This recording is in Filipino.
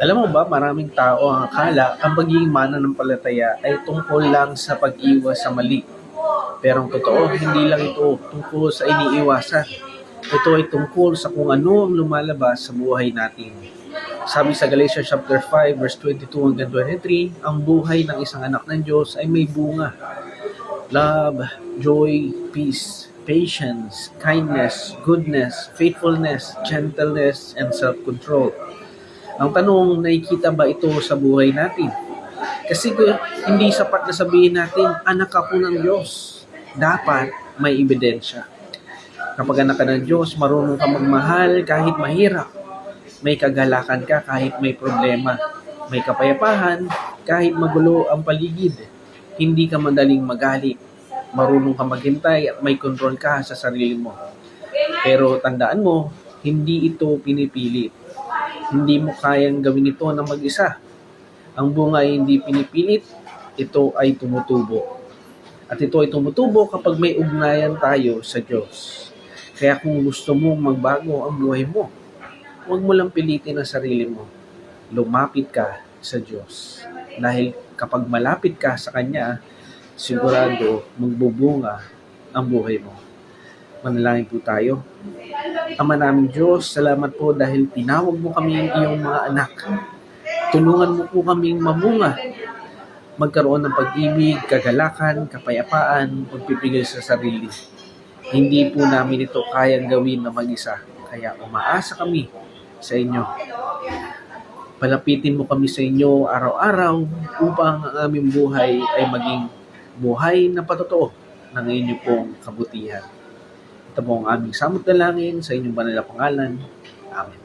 Alam mo ba, maraming tao ang akala ang pagiging mananampalataya ay tungkol lang sa pag-iwas sa mali. Pero ang totoo, hindi lang ito tungkol sa iniiwasan. Ito ay tungkol sa kung ano ang lumalabas sa buhay natin. Sabi sa Galatians chapter 5 verse 22 hanggang 23, ang buhay ng isang anak ng Diyos ay may bunga. Love, joy, peace, patience, kindness, goodness, faithfulness, gentleness, and self-control. Ang tanong, nakikita ba ito sa buhay natin? Kasi hindi sapat na sabihin natin, anak ako ng Diyos. Dapat may ebidensya. Kapag anak ka ng Diyos, marunong ka magmahal kahit mahirap. May kagalakan ka kahit may problema. May kapayapahan kahit magulo ang paligid. Hindi ka madaling magalit. Marunong ka maghintay at may kontrol ka sa sarili mo. Pero tandaan mo, hindi ito pinipilit. Hindi mo kayang gawin ito na mag-isa. Ang bunga ay hindi pinipilit, ito ay tumutubo. At ito ay tumutubo kapag may ugnayan tayo sa Diyos. Kaya kung gusto mong magbago ang buhay mo, huwag mo lang pilitin ang sarili mo. Lumapit ka sa Diyos. Dahil kapag malapit ka sa Kanya, sigurado magbubunga ang buhay mo. Manalangin po tayo. Ama naming Diyos, salamat po dahil tinawag mo kami iyong mga anak. Tulungan mo po kaming mamunga, magkaroon ng pag-ibig, kagalakan, kapayapaan, pagpipigil sa sarili. Hindi po namin ito kayang gawin na mag-isa, kaya umaasa kami sa inyo. Palapitin mo kami sa inyo araw-araw upang ang aming buhay ay maging buhay na patotoo ng inyo pong kabutihan. Ito po ang aming samot dalangin sa inyong banal na pangalan. Amen.